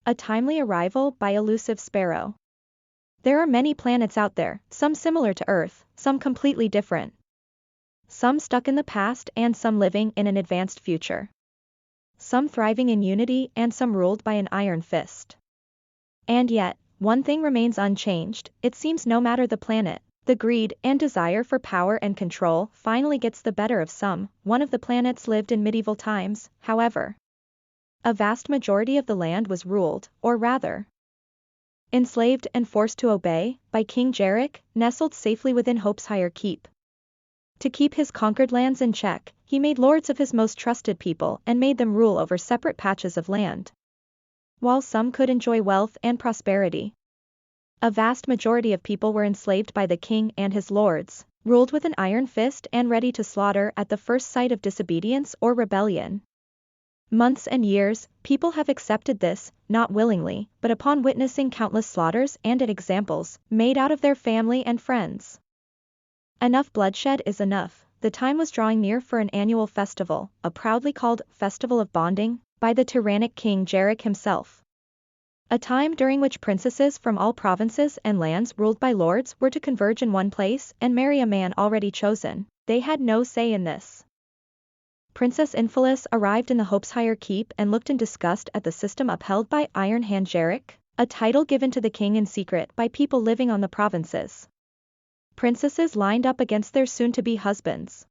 A timely arrival by ElusiveSparrow. There are many planets out there, some similar to Earth, some completely different. Some stuck in the past and some living in an advanced future. Some thriving in unity and some ruled by an iron fist. And yet, one thing remains unchanged, it seems no matter the planet, the greed and desire for power and control finally gets the better of some. One of the planets lived in medieval times, however. A vast majority of the land was ruled, or rather, enslaved and forced to obey, by King Jarek, nestled safely within Hope's higher keep. To keep his conquered lands in check, he made lords of his most trusted people and made them rule over separate patches of land. While some could enjoy wealth and prosperity, a vast majority of people were enslaved by the king and his lords, ruled with an iron fist and ready to slaughter at the first sight of disobedience or rebellion. Months and years, people have accepted this, not willingly, but upon witnessing countless slaughters and examples made out of their family and friends. Enough bloodshed is enough. The time was drawing near for an annual festival, a proudly called Festival of Bonding, by the tyrannic King Jarek himself. A time during which princesses from all provinces and lands ruled by lords were to converge in one place and marry a man already chosen. They had no say in this. Princess Infelice arrived in the Hope's higher keep and looked in disgust at the system upheld by Iron Hand Jarek, a title given to the king in secret by people living on the provinces. Princesses lined up against their soon-to-be husbands.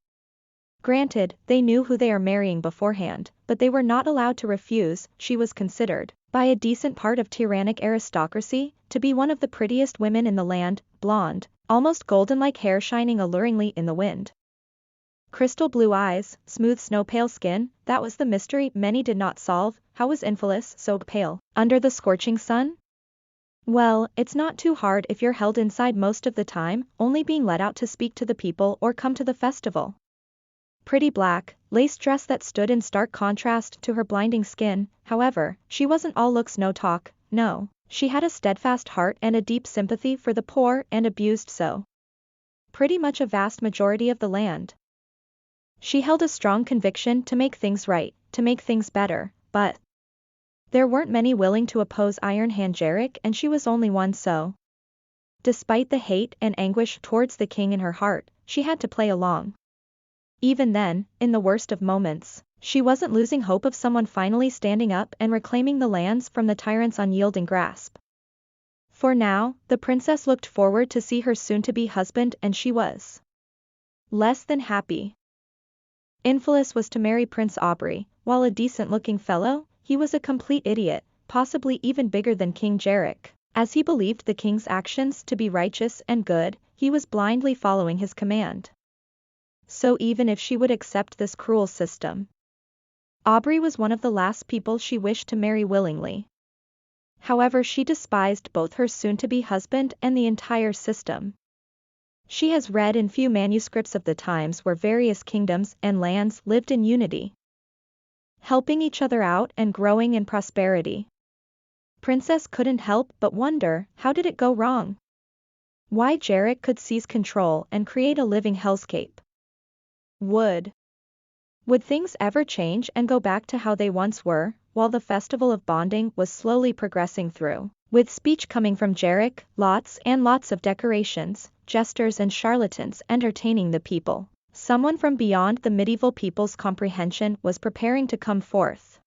Granted, they knew who they are marrying beforehand, but they were not allowed to refuse. She was considered, by a decent part of tyrannic aristocracy, to be one of the prettiest women in the land, blonde, almost golden-like hair shining alluringly in the wind. Crystal blue eyes, smooth snow-pale skin, that was the mystery many did not solve. How was Infelice so pale, under the scorching sun? Well, it's not too hard if you're held inside most of the time, only being let out to speak to the people or come to the festival. Pretty black, lace dress that stood in stark contrast to her blinding skin. However, she wasn't all looks no talk, no, she had a steadfast heart and a deep sympathy for the poor and abused, so pretty much a vast majority of the land. She held a strong conviction to make things right, to make things better, but there weren't many willing to oppose Iron Hand Jarek, and she was only one, so despite the hate and anguish towards the king in her heart, she had to play along. Even then, in the worst of moments, she wasn't losing hope of someone finally standing up and reclaiming the lands from the tyrant's unyielding grasp. For now, the princess looked forward to see her soon-to-be husband, and she was less than happy. Infelice was to marry Prince Aubrey. While a decent-looking fellow, he was a complete idiot, possibly even bigger than King Jarek. As he believed the king's actions to be righteous and good, he was blindly following his command. So even if she would accept this cruel system, Aubrey was one of the last people she wished to marry willingly. However, she despised both her soon-to-be husband and the entire system. She has read in few manuscripts of the times where various kingdoms and lands lived in unity, helping each other out and growing in prosperity. Princess couldn't help but wonder, how did it go wrong? Why Jarek could seize control and create a living hellscape? Would things ever change and go back to how they once were? While the Festival of Bonding was slowly progressing through, with speech coming from Jarek, lots and lots of decorations, jesters and charlatans entertaining the people, someone from beyond the medieval people's comprehension was preparing to come forth.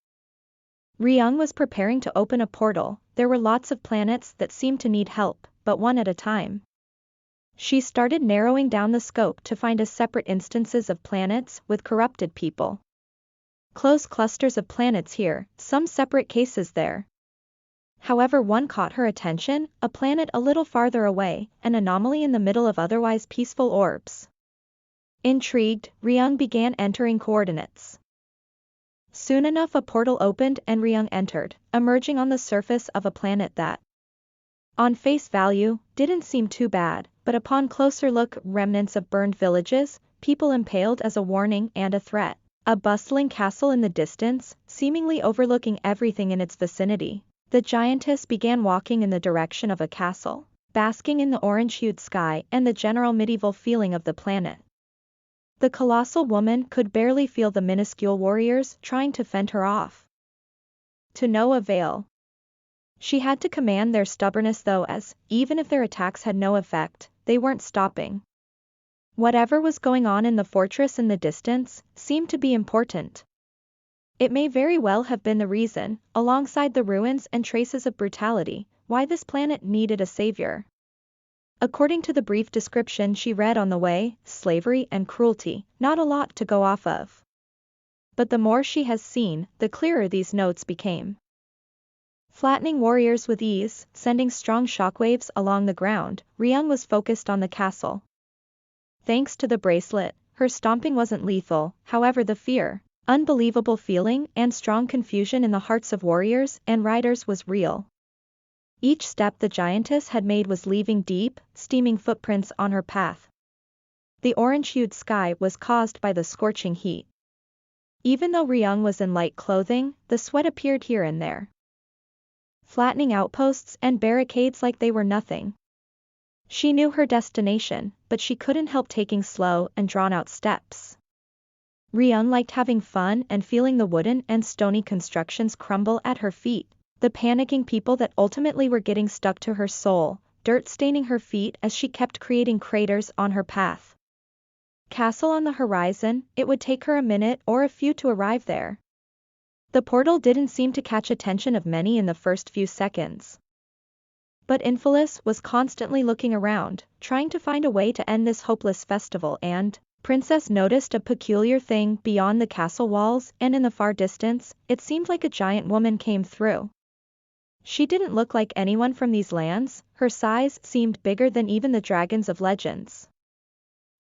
Ryung was preparing to open a portal. There were lots of planets that seemed to need help, but one at a time. She started narrowing down the scope to find separate instances of planets with corrupted people. Close clusters of planets here, some separate cases there. However, one caught her attention, a planet a little farther away, an anomaly in the middle of otherwise peaceful orbs. Intrigued, Ryung began entering coordinates. Soon enough a portal opened and Ryung entered, emerging on the surface of a planet that, on face value, didn't seem too bad, but upon closer look, remnants of burned villages, people impaled as a warning and a threat, a bustling castle in the distance, seemingly overlooking everything in its vicinity. The giantess began walking in the direction of a castle, basking in the orange-hued sky and the general medieval feeling of the planet. The colossal woman could barely feel the minuscule warriors trying to fend her off. To no avail. She had to command their stubbornness though, as, even if their attacks had no effect, they weren't stopping. Whatever was going on in the fortress in the distance seemed to be important. It may very well have been the reason, alongside the ruins and traces of brutality, why this planet needed a savior. According to the brief description she read on the way, slavery and cruelty, not a lot to go off of. But the more she has seen, the clearer these notes became. Flattening warriors with ease, sending strong shockwaves along the ground, Ryung was focused on the castle. Thanks to the bracelet, her stomping wasn't lethal, however the fear, unbelievable feeling and strong confusion in the hearts of warriors and riders was real. Each step the giantess had made was leaving deep, steaming footprints on her path. The orange-hued sky was caused by the scorching heat. Even though Ryung was in light clothing, the sweat appeared here and there, flattening outposts and barricades like they were nothing. She knew her destination, but she couldn't help taking slow and drawn-out steps. Ryung liked having fun and feeling the wooden and stony constructions crumble at her feet, the panicking people that ultimately were getting stuck to her soul, dirt staining her feet as she kept creating craters on her path. Castle on the horizon, it would take her a minute or a few to arrive there. The portal didn't seem to catch attention of many in the first few seconds. But Infelis was constantly looking around, trying to find a way to end this hopeless festival, and Princess noticed a peculiar thing beyond the castle walls, and in the far distance, it seemed like a giant woman came through. She didn't look like anyone from these lands, her size seemed bigger than even the dragons of legends.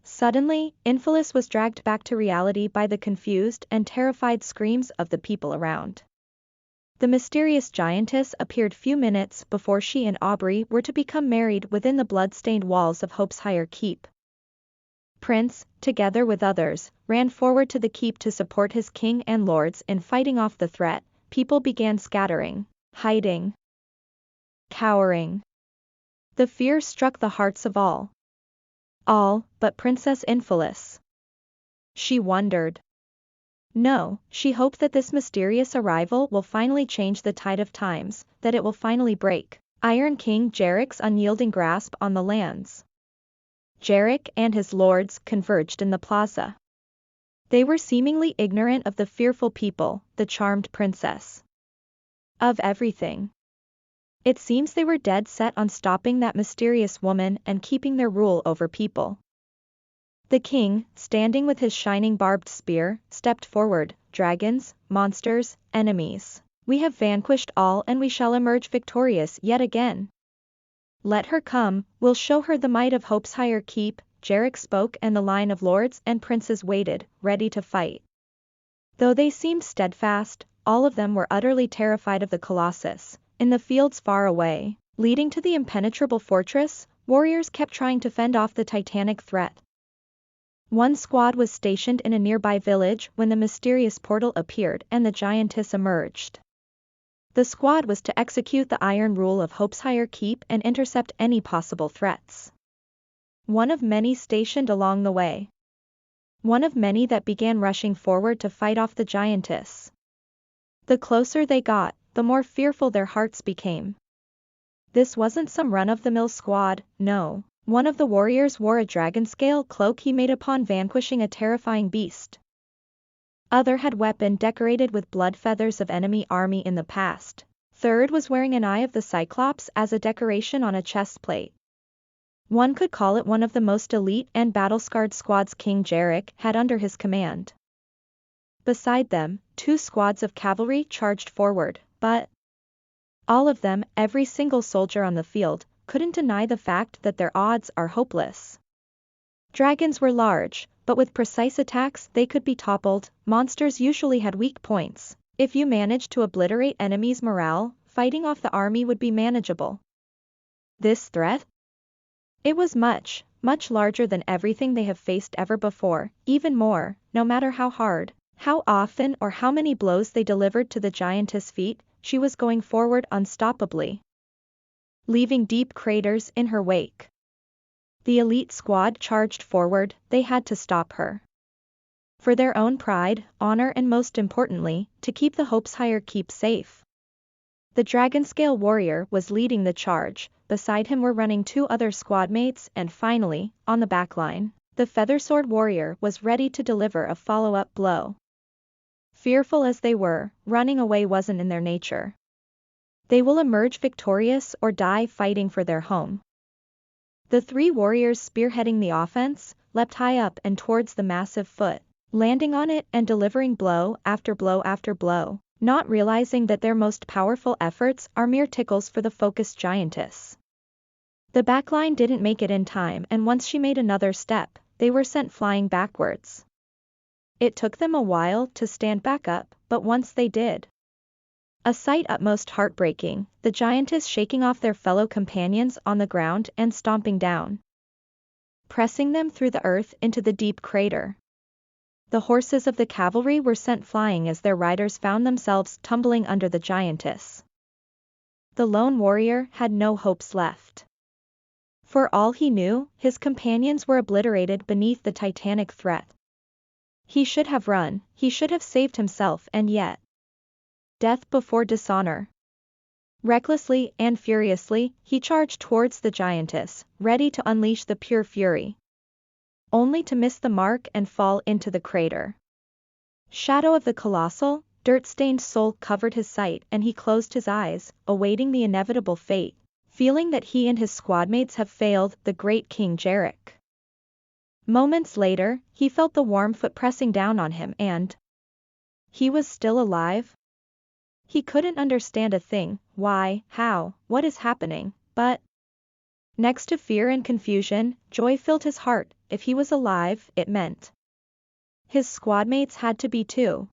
Suddenly, Infelis was dragged back to reality by the confused and terrified screams of the people around. The mysterious giantess appeared few minutes before she and Aubrey were to become married within the blood-stained walls of Hope's Higher Keep. Prince, together with others, ran forward to the keep to support his king and lords in fighting off the threat. People began scattering, hiding, cowering. The fear struck the hearts of all. All but Princess Infelis. She wondered. No, she hoped that this mysterious arrival will finally change the tide of times, that it will finally break Iron King Jarek's unyielding grasp on the lands. Jarek and his lords converged in the plaza. They were seemingly ignorant of the fearful people, the charmed princess. Of everything. It seems they were dead set on stopping that mysterious woman and keeping their rule over people. The king, standing with his shining barbed spear, stepped forward. Dragons, monsters, enemies. We have vanquished all and we shall emerge victorious yet again. Let her come, we'll show her the might of Hope's Higher Keep. Jarek spoke and the line of lords and princes waited, ready to fight. Though they seemed steadfast, all of them were utterly terrified of the Colossus. In the fields far away, leading to the impenetrable fortress, warriors kept trying to fend off the titanic threat. One squad was stationed in a nearby village when the mysterious portal appeared and the giantess emerged. The squad was to execute the iron rule of Hope's Higher Keep and intercept any possible threats. One of many stationed along the way. One of many that began rushing forward to fight off the giantess. The closer they got, the more fearful their hearts became. This wasn't some run-of-the-mill squad, no. One of the warriors wore a dragon-scale cloak he made upon vanquishing a terrifying beast. Other had weapon decorated with blood feathers of enemy army in the past. Third was wearing an eye of the Cyclops as a decoration on a chest plate. One could call it one of the most elite and battle-scarred squads King Jarek had under his command. Beside them, 2 squads of cavalry charged forward, but all of them, every single soldier on the field, couldn't deny the fact that their odds are hopeless. Dragons were large, but with precise attacks they could be toppled. Monsters usually had weak points. If you managed to obliterate enemies' morale, fighting off the army would be manageable. This threat? It was much, much larger than everything they have faced ever before, even more, no matter how hard, how often or how many blows they delivered to the giantess' feet, she was going forward unstoppably, leaving deep craters in her wake. The elite squad charged forward, they had to stop her. For their own pride, honor and most importantly, to keep the Hope's Higher Keep safe. The dragon-scale warrior was leading the charge, beside him were running 2 other squadmates, and finally, on the backline, the feathersword warrior was ready to deliver a follow-up blow. Fearful as they were, running away wasn't in their nature. They will emerge victorious or die fighting for their home. The 3 warriors spearheading the offense leapt high up and towards the massive foot, landing on it and delivering blow after blow after blow, not realizing that their most powerful efforts are mere tickles for the focused giantess. The backline didn't make it in time, and once she made another step, they were sent flying backwards. It took them a while to stand back up, but once they did, a sight utmost heartbreaking, the giantess shaking off their fellow companions on the ground and stomping down, pressing them through the earth into the deep crater. The horses of the cavalry were sent flying as their riders found themselves tumbling under the giantess. The lone warrior had no hopes left. For all he knew, his companions were obliterated beneath the titanic threat. He should have run, he should have saved himself, and yet, death before dishonor. Recklessly and furiously, he charged towards the giantess, ready to unleash the pure fury, only to miss the mark and fall into the crater. Shadow of the colossal, dirt-stained soul covered his sight, and he closed his eyes, awaiting the inevitable fate, feeling that he and his squadmates have failed the great King Jarek. Moments later, he felt the warm foot pressing down on him, and he was still alive. He couldn't understand a thing, why, how, what is happening, but next to fear and confusion, joy filled his heart. If he was alive, it meant his squadmates had to be too.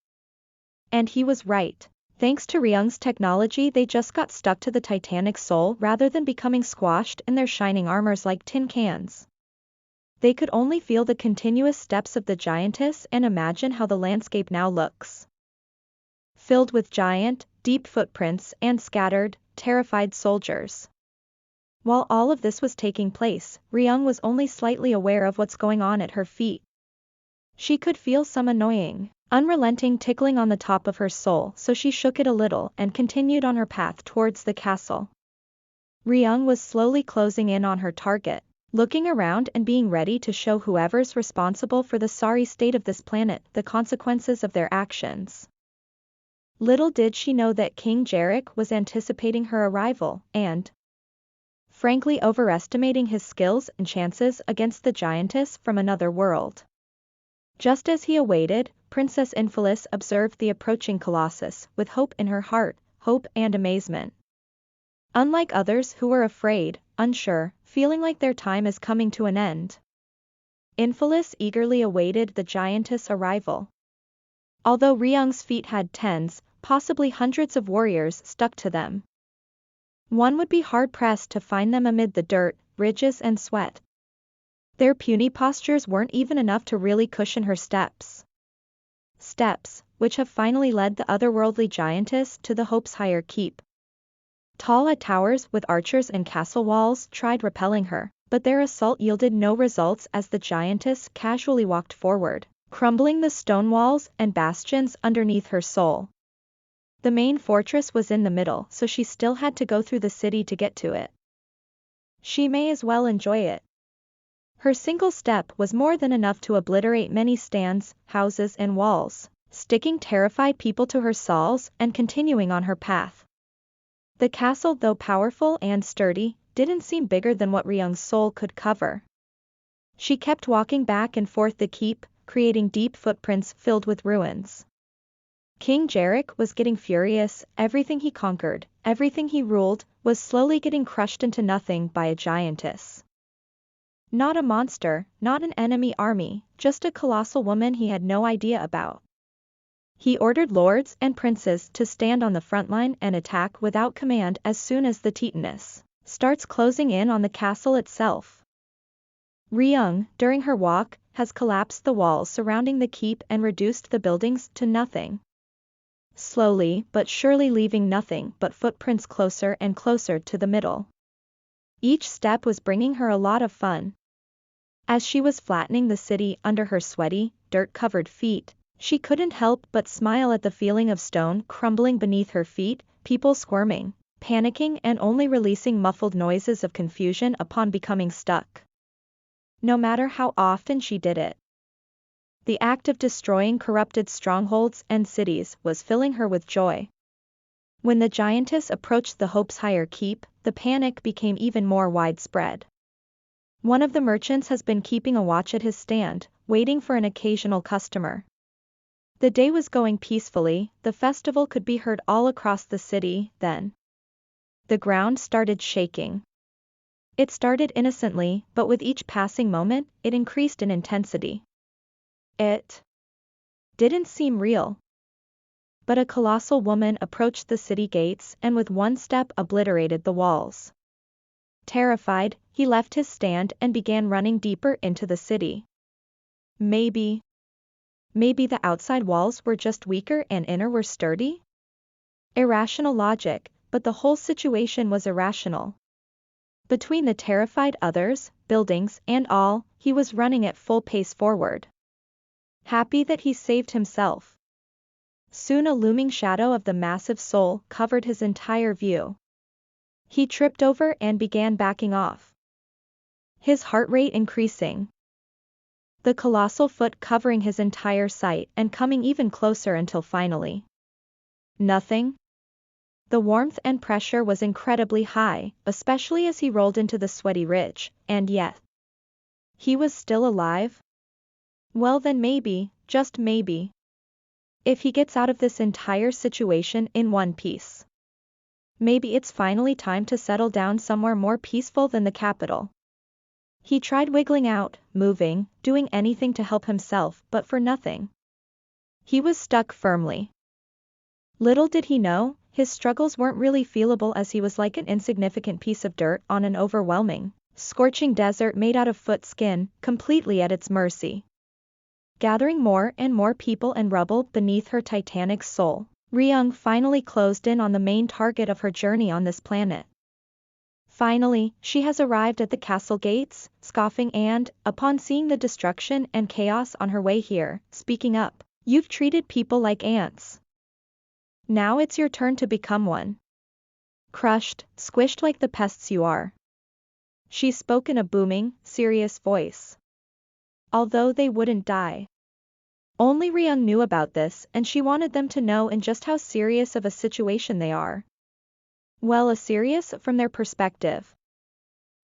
And he was right. Thanks to Ryung's technology, they just got stuck to the titanic soul rather than becoming squashed in their shining armors like tin cans. They could only feel the continuous steps of the giantess and imagine how the landscape now looks, filled with giant, deep footprints and scattered, terrified soldiers. While all of this was taking place, Ryung was only slightly aware of what's going on at her feet. She could feel some annoying, unrelenting tickling on the top of her soul, so she shook it a little and continued on her path towards the castle. Ryung was slowly closing in on her target, looking around and being ready to show whoever's responsible for the sorry state of this planet the consequences of their actions. Little did she know that King Jarek was anticipating her arrival, and frankly overestimating his skills and chances against the giantess from another world. Just as he awaited, Princess Infelis observed the approaching colossus with hope in her heart, hope and amazement. Unlike others who were afraid, unsure, feeling like their time is coming to an end, Infelis eagerly awaited the giantess' arrival. Although Ryung's feet had tens, possibly hundreds of warriors stuck to them, one would be hard-pressed to find them amid the dirt, ridges and sweat. Their puny postures weren't even enough to really cushion her steps. Steps, which have finally led the otherworldly giantess to the Hope's higher keep. Tall towers with archers and castle walls tried repelling her, but their assault yielded no results as the giantess casually walked forward, crumbling the stone walls and bastions underneath her soul. The main fortress was in the middle, so she still had to go through the city to get to it. She may as well enjoy it. Her single step was more than enough to obliterate many stands, houses and walls, sticking terrified people to her stalls and continuing on her path. The castle, though powerful and sturdy, didn't seem bigger than what Ryung's soul could cover. She kept walking back and forth the keep, creating deep footprints filled with ruins. King Jarek was getting furious. Everything he conquered, everything he ruled, was slowly getting crushed into nothing by a giantess. Not a monster, not an enemy army, just a colossal woman he had no idea about. He ordered lords and princes to stand on the front line and attack without command as soon as the titaness starts closing in on the castle itself. Ryung, during her walk, has collapsed the walls surrounding the keep and reduced the buildings to nothing. Slowly but surely leaving nothing but footprints closer and closer to the middle. Each step was bringing her a lot of fun. As she was flattening the city under her sweaty, dirt-covered feet, she couldn't help but smile at the feeling of stone crumbling beneath her feet, people squirming, panicking and only releasing muffled noises of confusion upon becoming stuck. No matter how often she did it, the act of destroying corrupted strongholds and cities was filling her with joy. When the giantess approached the Hope's Higher Keep, the panic became even more widespread. One of the merchants has been keeping a watch at his stand, waiting for an occasional customer. The day was going peacefully, the festival could be heard all across the city, then the ground started shaking. It started innocently, but with each passing moment, it increased in intensity. It didn't seem real. But a colossal woman approached the city gates and with one step obliterated the walls. Terrified, he left his stand and began running deeper into the city. Maybe the outside walls were just weaker and inner were sturdy? Irrational logic, but the whole situation was irrational. Between the terrified others, buildings and all, he was running at full pace forward. Happy that he saved himself. Soon a looming shadow of the massive soul covered his entire view. He tripped over and began backing off, his heart rate increasing. The colossal foot covering his entire sight and coming even closer until finally nothing. The warmth and pressure was incredibly high, especially as he rolled into the sweaty ridge, and yet he was still alive. Well then maybe, just maybe, if he gets out of this entire situation in one piece, maybe it's finally time to settle down somewhere more peaceful than the capital. He tried wiggling out, moving, doing anything to help himself, but for nothing. He was stuck firmly. Little did he know, his struggles weren't really feelable as he was like an insignificant piece of dirt on an overwhelming, scorching desert made out of foot skin, completely at its mercy. Gathering more and more people and rubble beneath her titanic soul, Ryung finally closed in on the main target of her journey on this planet. Finally, she has arrived at the castle gates, scoffing and, upon seeing the destruction and chaos on her way here, speaking up, "You've treated people like ants. Now it's your turn to become one. Crushed, squished like the pests you are." She spoke in a booming, serious voice. Although they wouldn't die. Only Ryung knew about this and she wanted them to know in just how serious of a situation they are. Well, serious from their perspective.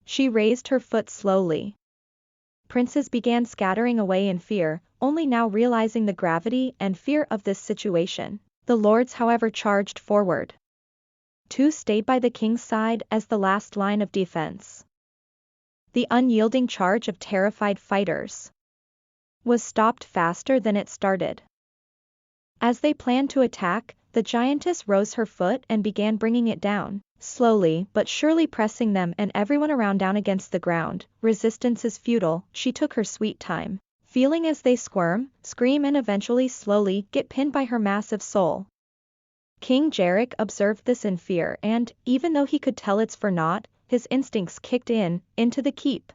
She raised her foot slowly. Princes began scattering away in fear, only now realizing the gravity and fear of this situation. The lords however charged forward. Two stayed by the king's side as the last line of defense. The unyielding charge of terrified fighters was stopped faster than it started. As they planned to attack, the giantess rose her foot and began bringing it down, slowly but surely pressing them and everyone around down against the ground. Resistance is futile, she took her sweet time, feeling as they squirm, scream and eventually slowly get pinned by her massive soul. King Jarek observed this in fear and, even though he could tell it's for naught, his instincts kicked in, into the keep.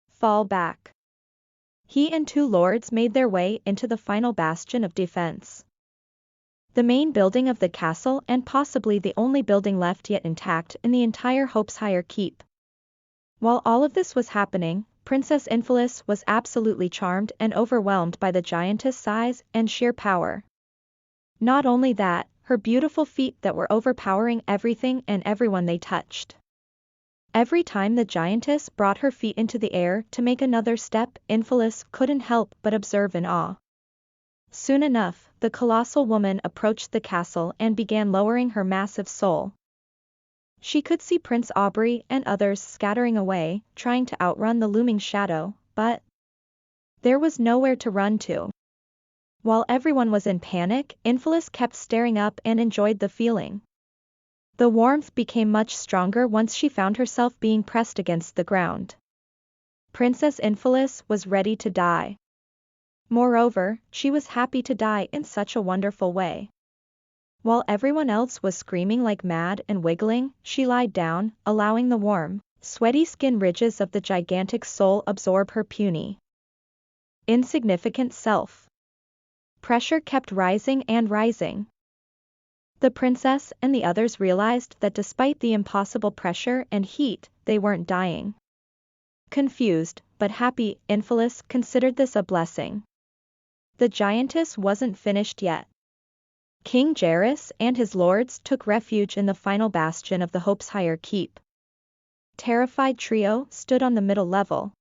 Fall back. He and two lords made their way into the final bastion of defense. The main building of the castle and possibly the only building left yet intact in the entire Hope's Higher Keep. While all of this was happening, Princess Infelis was absolutely charmed and overwhelmed by the giantess' size and sheer power. Not only that, her beautiful feet that were overpowering everything and everyone they touched. Every time the giantess brought her feet into the air to make another step, Infelis couldn't help but observe in awe. Soon enough, the colossal woman approached the castle and began lowering her massive soul. She could see Prince Aubrey and others scattering away, trying to outrun the looming shadow, but there was nowhere to run to. While everyone was in panic, Infelis kept staring up and enjoyed the feeling. The warmth became much stronger once she found herself being pressed against the ground. Princess Infelis was ready to die. Moreover, she was happy to die in such a wonderful way. While everyone else was screaming like mad and wiggling, she lied down, allowing the warm, sweaty skin ridges of the gigantic soul absorb her puny, insignificant self. Pressure kept rising and rising. The princess and the others realized that despite the impossible pressure and heat, they weren't dying. Confused, but happy, Infelis considered this a blessing. The giantess wasn't finished yet. King Jarek and his lords took refuge in the final bastion of the Hopeshire Keep. Terrified trio stood on the middle level.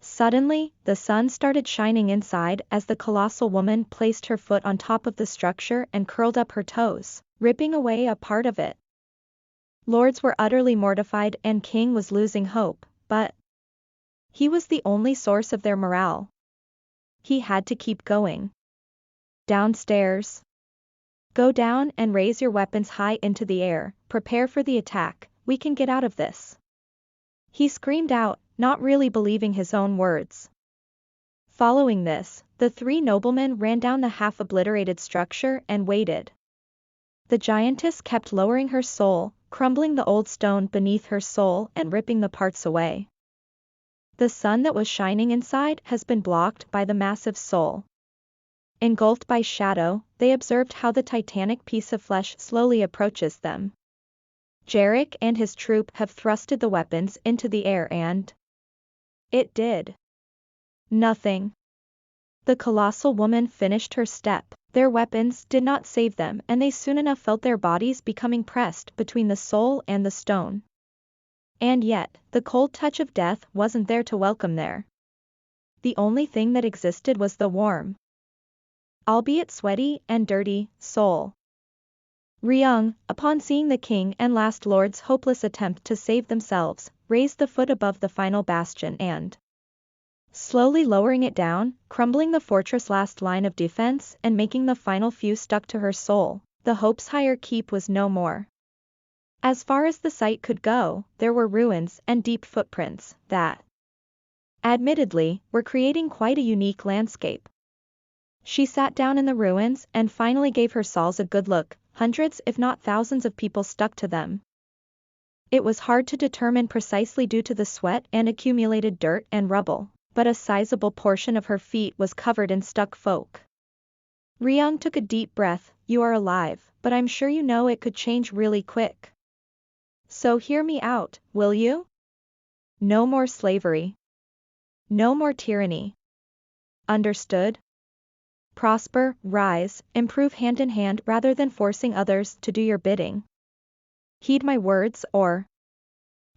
Suddenly, the sun started shining inside as the colossal woman placed her foot on top of the structure and curled up her toes, ripping away a part of it. Lords were utterly mortified and King was losing hope, but he was the only source of their morale. He had to keep going. Downstairs. Go down and raise your weapons high into the air, prepare for the attack, we can get out of this. He screamed out, not really believing his own words. Following this, the three noblemen ran down the half-obliterated structure and waited. The giantess kept lowering her soul, crumbling the old stone beneath her soul and ripping the parts away. The sun that was shining inside has been blocked by the massive soul. Engulfed by shadow, they observed how the titanic piece of flesh slowly approaches them. Jarek and his troop have thrusted the weapons into the air and it did nothing. The colossal woman finished her step. Their weapons did not save them and they soon enough felt their bodies becoming pressed between the soul and the stone. And yet, the cold touch of death wasn't there to welcome there. The only thing that existed was the warm, albeit sweaty and dirty, soul. Ryung, upon seeing the king and last lord's hopeless attempt to save themselves, raised the foot above the final bastion and, slowly lowering it down, crumbling the fortress' last line of defense and making the final few stuck to her soul, the Hopeshire Keep was no more. As far as the sight could go, there were ruins and deep footprints that, admittedly, were creating quite a unique landscape. She sat down in the ruins and finally gave her sauls a good look. Hundreds if not thousands of people stuck to them. It was hard to determine precisely due to the sweat and accumulated dirt and rubble, but a sizable portion of her feet was covered in stuck folk. Ryung took a deep breath, you are alive, but I'm sure you know it could change really quick. So hear me out, will you? No more slavery. No more tyranny. Understood? Prosper, rise, improve hand in hand rather than forcing others to do your bidding. Heed my words or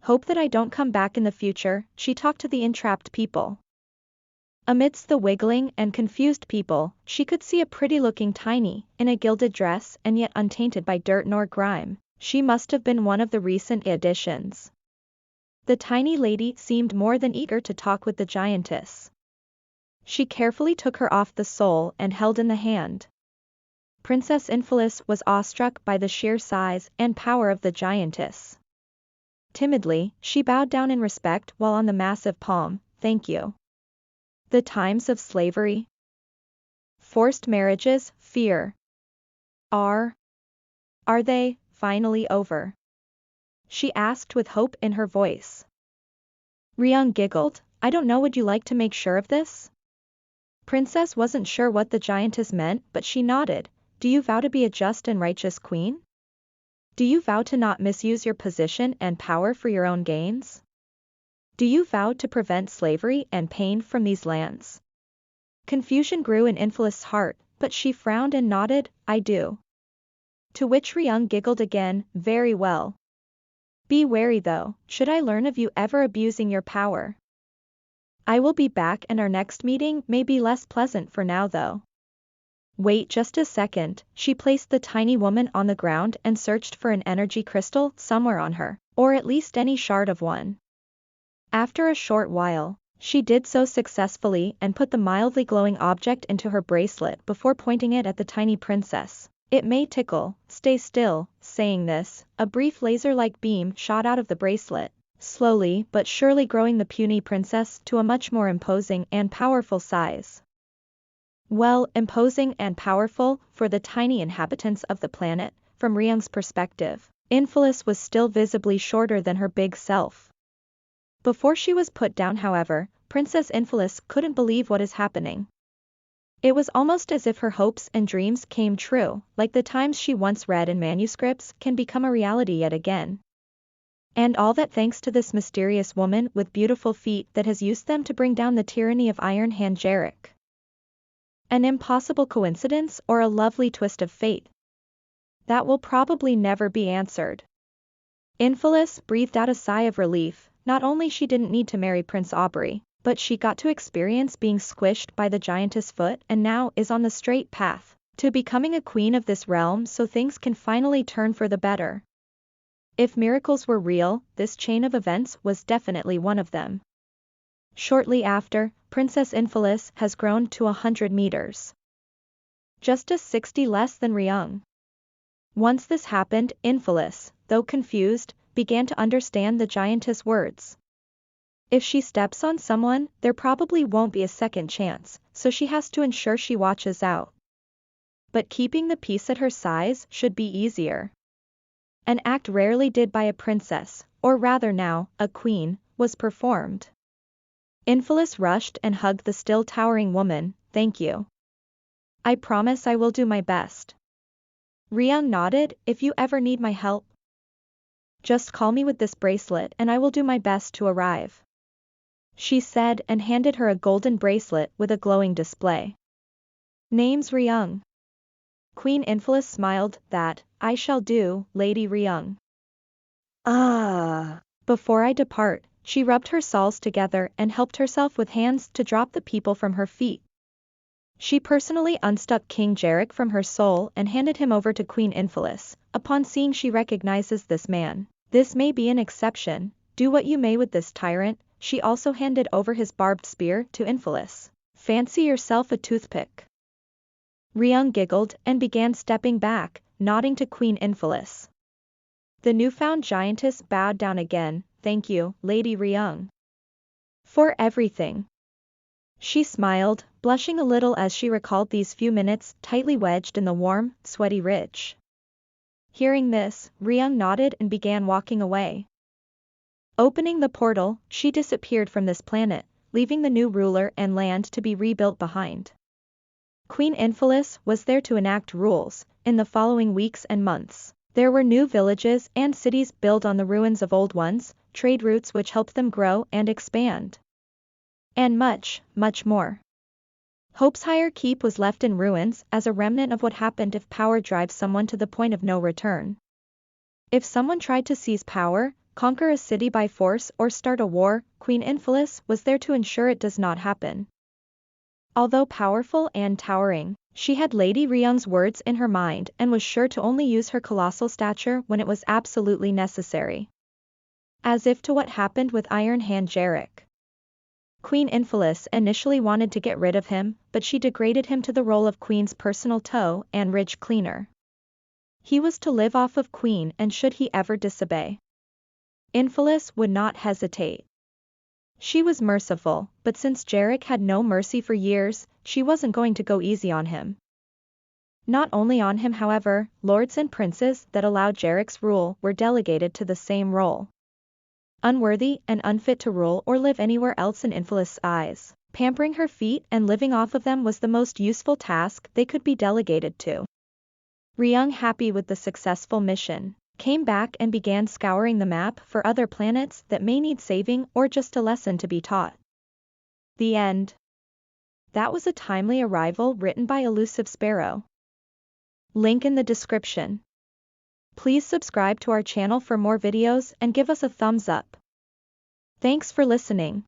hope that I don't come back in the future, she talked to the entrapped people. Amidst the wiggling and confused people, she could see a pretty-looking tiny, in a gilded dress and yet untainted by dirt nor grime. She must have been one of the recent additions. The tiny lady seemed more than eager to talk with the giantess. She carefully took her off the soul and held in the hand. Princess Infelis was awestruck by the sheer size and power of the giantess. Timidly, she bowed down in respect while on the massive palm, thank you. The times of slavery, forced marriages, fear. Are they, finally over? She asked with hope in her voice. Ryung giggled, I don't know, would you like to make sure of this? Princess wasn't sure what the giantess meant, but she nodded. Do you vow to be a just and righteous queen? Do you vow to not misuse your position and power for your own gains? Do you vow to prevent slavery and pain from these lands? Confusion grew in Infelis' heart, but she frowned and nodded, I do. To which Ryung giggled again, very well. Be wary though, should I learn of you ever abusing your power. I will be back and our next meeting may be less pleasant for now though. Wait just a second, she placed the tiny woman on the ground and searched for an energy crystal somewhere on her, or at least any shard of one. After a short while, she did so successfully and put the mildly glowing object into her bracelet before pointing it at the tiny princess. It may tickle, stay still. Saying this, a brief laser-like beam shot out of the bracelet, slowly but surely growing the puny princess to a much more imposing and powerful size. Well, imposing and powerful for the tiny inhabitants of the planet, from Ryung's perspective, Infelis was still visibly shorter than her big self. Before she was put down however, Princess Infelis couldn't believe what is happening. It was almost as if her hopes and dreams came true, like the times she once read in manuscripts can become a reality yet again. And all that thanks to this mysterious woman with beautiful feet that has used them to bring down the tyranny of Iron Hand Jarek. An impossible coincidence or a lovely twist of fate? That will probably never be answered. Infelis breathed out a sigh of relief. Not only she didn't need to marry Prince Aubrey, but she got to experience being squished by the giantess foot and now is on the straight path to becoming a queen of this realm, so things can finally turn for the better. If miracles were real, this chain of events was definitely one of them. Shortly after, Princess Infelis has grown to 100 meters. Just a 60 less than Ryung. Once this happened, Infelis, though confused, began to understand the giantess words. If she steps on someone, there probably won't be a second chance, so she has to ensure she watches out. But keeping the peace at her size should be easier. An act rarely did by a princess, or rather now, a queen, was performed. Infelis rushed and hugged the still towering woman. Thank you. I promise I will do my best. Ryung nodded. If you ever need my help, just call me with this bracelet and I will do my best to arrive, she said and handed her a golden bracelet with a glowing display. Name's Ryung. Queen Infelis smiled. That I shall do, Lady Ryung. Before I depart, she rubbed her sawls together and helped herself with hands to drop the people from her feet. She personally unstuck King Jarek from her soul and handed him over to Queen Infelis. Upon seeing she recognizes this man, this may be an exception, do what you may with this tyrant. She also handed over his barbed spear to Infelis. Fancy yourself a toothpick. Ryung giggled and began stepping back, nodding to Queen Infelis. The newfound giantess bowed down again. Thank you, Lady Ryung, for everything. She smiled, blushing a little as she recalled these few minutes tightly wedged in the warm, sweaty ridge. Hearing this, Ryung nodded and began walking away. Opening the portal, she disappeared from this planet, leaving the new ruler and land to be rebuilt behind. Queen Infelis was there to enact rules. In the following weeks and months, there were new villages and cities built on the ruins of old ones, trade routes which helped them grow and expand. And much, much more. Hope's Higher Keep was left in ruins as a remnant of what happened if power drives someone to the point of no return. If someone tried to seize power, conquer a city by force or start a war, Queen Infelis was there to ensure it does not happen. Although powerful and towering, she had Lady Ryung's words in her mind and was sure to only use her colossal stature when it was absolutely necessary. As if to what happened with Iron Hand Jarek. Queen Infelis initially wanted to get rid of him, but she degraded him to the role of Queen's personal toe and ridge cleaner. He was to live off of Queen, and should he ever disobey, Infelis would not hesitate. She was merciful, but since Jarek had no mercy for years, she wasn't going to go easy on him. Not only on him, however, lords and princes that allowed Jarek's rule were delegated to the same role. Unworthy and unfit to rule or live anywhere else in Infelis' eyes, pampering her feet and living off of them was the most useful task they could be delegated to. Ryung, happy with the successful mission, came back and began scouring the map for other planets that may need saving or just a lesson to be taught. The end. That was a timely arrival written by ElusiveSparrow. Link in the description. Please subscribe to our channel for more videos and give us a thumbs up. Thanks for listening.